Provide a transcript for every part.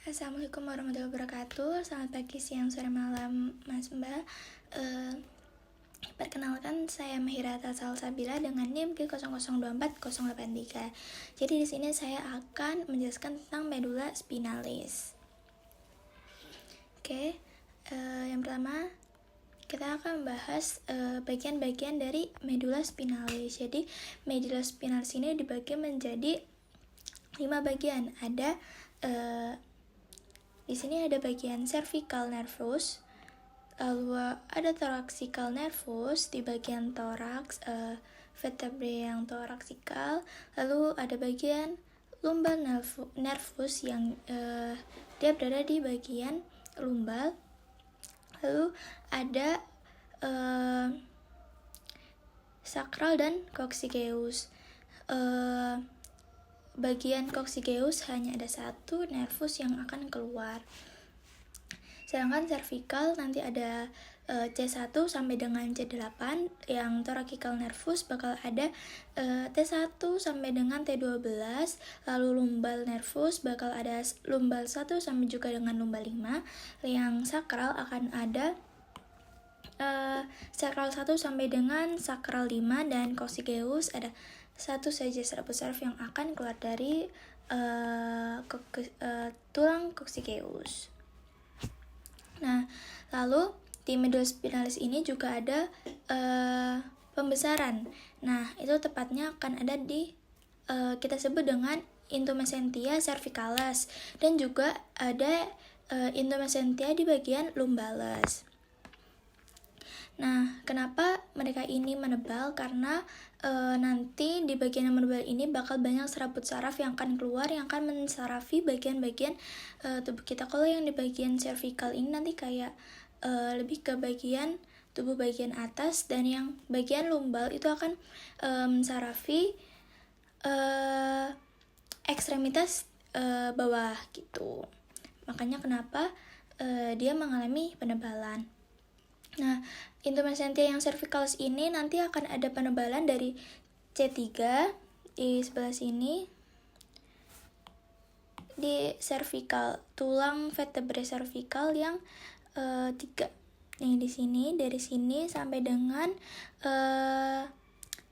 Assalamualaikum warahmatullahi wabarakatuh. Selamat pagi, siang, sore, malam, Mas Mbak. Perkenalkan, saya Mahirata Salsabila dengan NIM G0024-083. Jadi di sini saya akan menjelaskan tentang medula spinalis. Yang pertama kita akan membahas bagian-bagian dari medula spinalis. Jadi medula spinalis ini dibagi menjadi 5 bagian. Ada di sini ada bagian cervical nervus, lalu ada thoracical nervus di bagian toraks, vertebrae yang thoracical, lalu ada bagian lumbal nervus yang dia berada di bagian lumbal, lalu ada sacral dan coccygeus. Bagian coccygeus hanya ada satu nervus yang akan keluar. Sedangkan cervical nanti ada C1 sampai dengan C8, yang thoracical nervus bakal ada T1 sampai dengan T12, lalu lumbal nervus bakal ada lumbal 1 sampai juga dengan lumbal 5, yang sacral akan ada sacral 1 sampai dengan sacral 5, dan coccygeus ada satu saja serabut saraf yang akan keluar dari tulang coccygeus. Nah, lalu di medula spinalis ini juga ada pembesaran. Nah, itu tepatnya akan ada di kita sebut dengan intumescentia cervicalis, dan juga ada intumescentia di bagian lumbalis. Nah, kenapa mereka ini menebal? Karena nanti di bagian yang menebal ini bakal banyak serabut saraf yang akan keluar, yang akan mensarafi bagian-bagian tubuh kita. Kalau yang di bagian cervical ini nanti kayak lebih ke bagian tubuh bagian atas, dan yang bagian lumbal itu akan mensarafi ekstremitas bawah gitu. Makanya kenapa dia mengalami penebalan. Nah, intumescentia yang cervicalis ini nanti akan ada penebalan dari C3 di sebelah sini, di cervical, tulang vertebrae cervical yang 3. Nih di sini, dari sini sampai dengan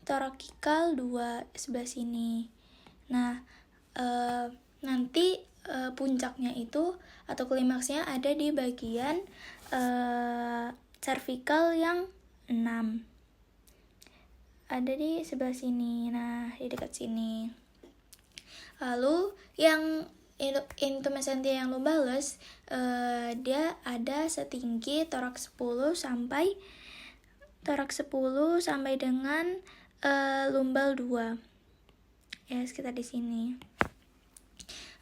thoracical 2 sebelah sini. Nah, nanti puncaknya itu atau klimaksnya ada di bagian cervical yang 6. Ada di sebelah sini. Nah, di dekat sini. Lalu yang intumescentia yang lumbalis dia ada setinggi toraks 10 sampai dengan lumbal 2. Ya, sekitar di sini.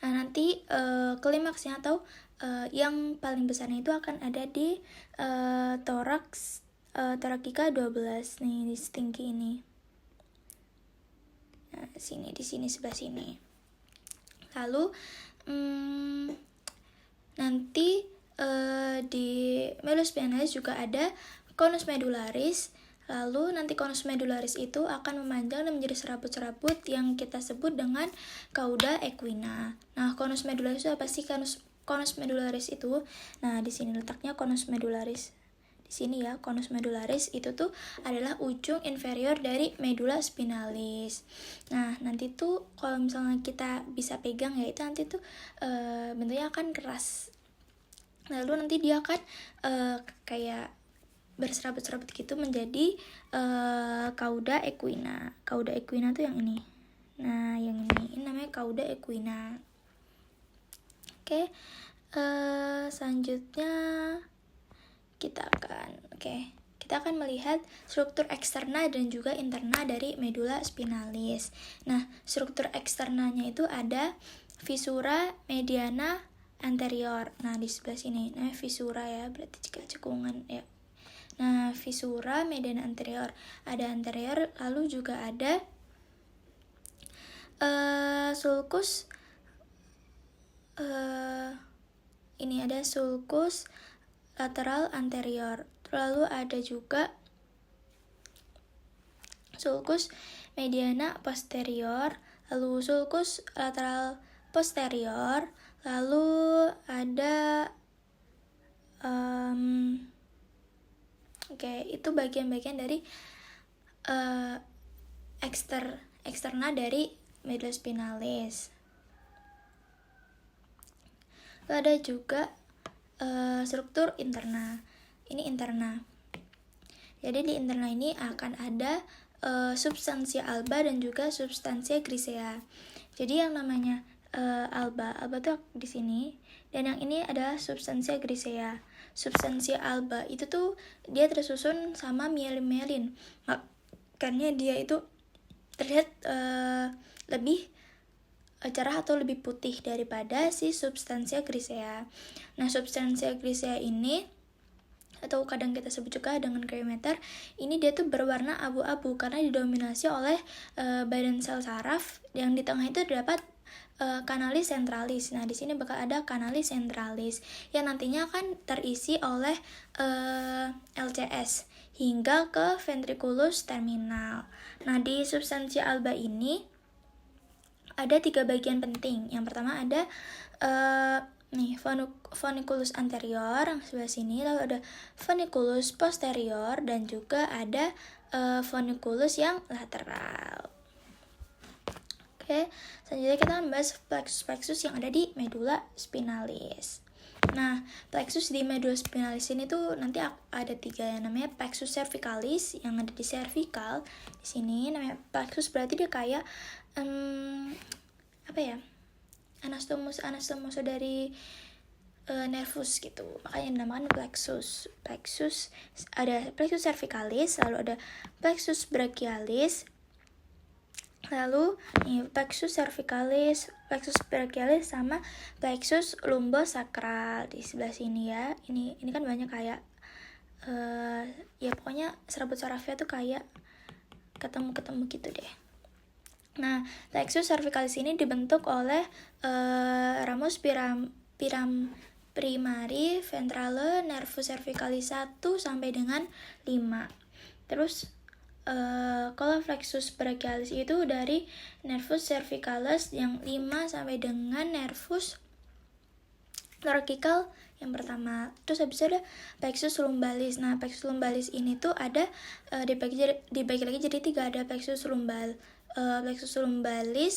Nah, nanti klimaksnya atau yang paling besarnya itu akan ada di thoracica 12 nih, di setinggi ini. Nah, di sini sebelah sini. Lalu nanti di medula spinalis juga ada conus medullaris. Lalu nanti conus medullaris itu akan memanjang dan menjadi serabut-serabut yang kita sebut dengan cauda equina. Nah, conus medullaris itu apa sih? Conus medullaris itu, nah di sini letaknya conus medullaris. Di sini ya, conus medullaris itu tuh adalah ujung inferior dari medula spinalis. Nah, nanti tuh kalau misalnya kita bisa pegang ya, itu nanti tuh bentuknya akan keras. Lalu nanti dia akan kayak berserabut-serabut gitu menjadi cauda equina. Cauda equina tuh yang ini. Nah, yang ini namanya cauda equina. Selanjutnya kita akan melihat struktur eksterna dan juga interna dari medula spinalis. Nah, struktur eksternanya itu ada visura mediana anterior. Nah, di sebelah sini namanya visura ya, berarti jika cekungan ya. Nah, visura mediana anterior, ada anterior, lalu juga ada sulcus. Ini ada sulcus lateral anterior, lalu ada juga sulcus mediana posterior, lalu sulcus lateral posterior, Lalu ada itu bagian-bagian dari eksterna dari medulla spinalis. Lalu ada juga struktur interna. Ini interna. Jadi di interna ini akan ada substansia alba dan juga substansia grisea. Jadi yang namanya alba itu di sini, dan yang ini adalah substansia grisea. Substansia alba itu tuh dia tersusun sama mielin, makanya dia itu terlihat lebih cerah atau lebih putih daripada si substansia grisea. Nah, substansia grisea ini atau kadang kita sebut juga dengan gray matter, ini dia tuh berwarna abu-abu karena didominasi oleh badan sel saraf yang di tengah itu terdapat kanalis centralis. Nah, di sini bakal ada kanalis centralis yang nantinya akan terisi oleh LCS hingga ke ventriculus terminal. Nah, di substansia alba ini ada 3 bagian penting. Yang pertama ada funiculus anterior yang sebelah sini, lalu ada funiculus posterior, dan juga ada funiculus yang lateral. Oke, selanjutnya kita membahas plexus yang ada di medulla spinalis. Nah, plexus di medulla spinalis ini tuh nanti ada 3 yang namanya plexus cervicalis yang ada di cervical. Di sini namanya plexus berarti dia kayak anastomosa dari nervus gitu, makanya dinamakan plexus. Ada plexus cervicalis, lalu ada plexus brachialis, lalu plexus cervicalis, plexus brachialis, sama plexus lumbosakral di sebelah sini ya. Ini kan banyak kayak ya pokoknya serabut sarafnya tuh kayak ketemu gitu deh. Nah, plexus cervicalis ini dibentuk oleh ramus primari ventrale nervus cervicalis 1 sampai dengan 5. Terus kalau plexus brachialis itu dari nervus cervicalis yang 5 sampai dengan nervus thoracical yang pertama. Terus habis itu ada plexus lumbalis. Nah, plexus lumbalis ini tuh ada dibagi lagi jadi 3. Ada plexus lumbalis,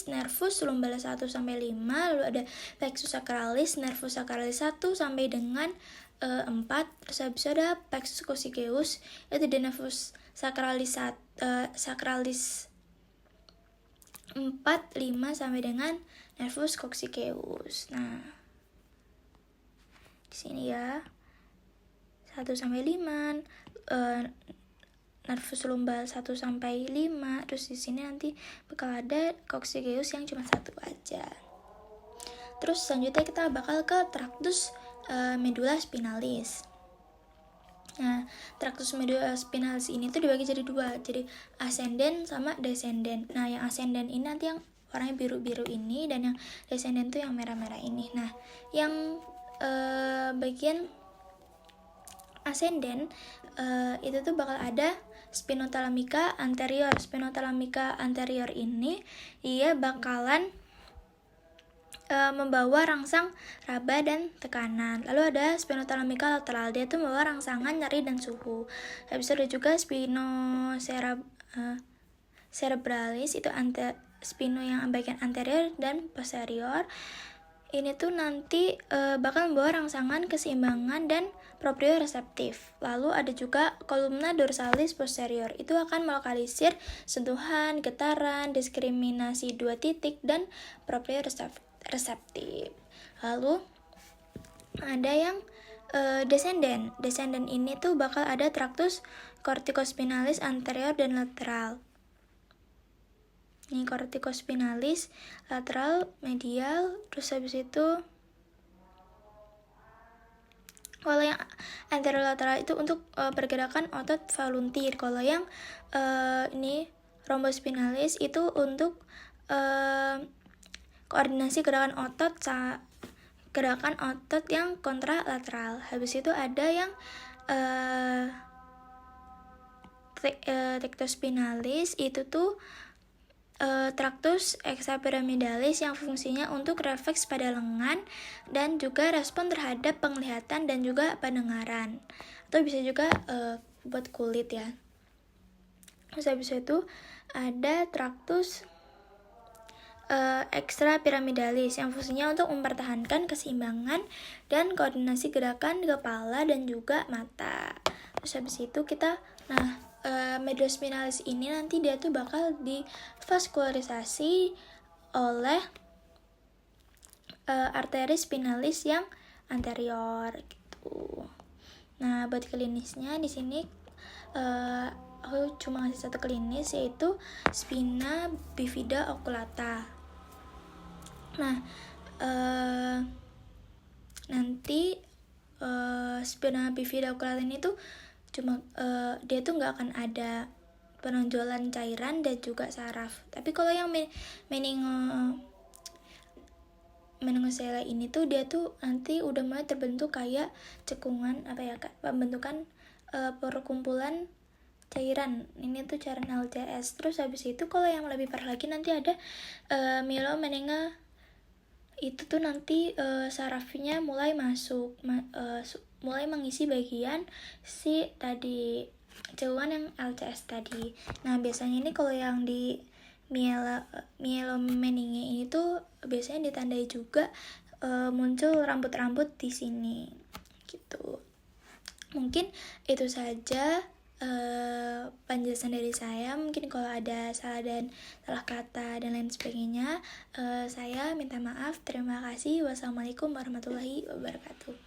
nervus lumbalis 1 sampai 5, lalu ada plexus sacralis, nervus sacralis 1 sampai dengan 4. Terus habis itu ada plexus coccygeus, itu di nervus sacralis 4, 5 sampai dengan nervus coccygeus. Nah, di sini ya 1 sampai 5, nervus lumbal 1 sampai 5. Terus di sini nanti bakal ada coccygeus yang cuma 1 aja. Terus selanjutnya kita bakal ke tractus medulla spinalis. Nah, tractus medulla spinalis ini tuh dibagi jadi 2, jadi ascendent sama descendent. Nah, yang ascendent ini nanti yang warnanya biru-biru ini, dan yang descendent tuh yang merah-merah ini. Nah, yang bagian ascendent itu tuh bakal ada spinothalamica anterior. Spinothalamica anterior ini dia bakalan membawa rangsang raba dan tekanan. Lalu ada spinothalamica lateral, dia tuh membawa rangsangan nyeri dan suhu. Habis itu ada juga cerebralis, itu spino yang bagian anterior dan posterior. Ini tuh nanti bakal membawa rangsangan keseimbangan dan proprioreseptif. Lalu ada juga kolumna dorsalis posterior, itu akan melokalisir sentuhan, getaran, diskriminasi 2 titik, dan proprioreseptif. Lalu ada yang descendant. Descendant ini tuh bakal ada tractus corticospinalis anterior dan lateral. Ini corticospinalis lateral, medial. Terus habis itu kalau yang anterolateral itu untuk pergerakan otot volunteer. Kalau yang ini rhombospinalis itu untuk koordinasi gerakan otot yang kontralateral. Habis itu ada yang tectospinalis, itu tuh Tractus extrapyramidalis yang fungsinya untuk refleks pada lengan dan juga respon terhadap penglihatan dan juga pendengaran, atau bisa juga buat kulit ya. Terus habis itu ada Tractus extrapyramidalis yang fungsinya untuk mempertahankan keseimbangan dan koordinasi gerakan kepala dan juga mata. Terus habis itu kita medulla spinalis ini nanti dia tuh bakal divaskularisasi oleh arteri spinalis yang anterior gitu. Nah, buat klinisnya di sini aku cuma ngasih satu klinis, yaitu spina bifida oculata. Nah, nanti spina bifida oculata ini tuh cuma dia tuh nggak akan ada penonjolan cairan dan juga saraf. Tapi kalau yang meningocele ini tuh dia tuh nanti udah mulai terbentuk kayak cekungan pembentukan perkumpulan cairan. Ini tuh cairan LCS. Terus habis itu kalau yang lebih parah lagi nanti ada myelomeninga. Itu tuh nanti sarafnya mulai masuk, mulai mengisi bagian si tadi cekungan yang LCS tadi. Nah, biasanya ini kalau yang di myelomeninge ini tuh biasanya ditandai juga muncul rambut-rambut di sini gitu. Mungkin itu saja penjelasan dari saya. Mungkin kalau ada salah kata dan lain sebagainya, saya minta maaf. Terima kasih. Wassalamualaikum warahmatullahi wabarakatuh.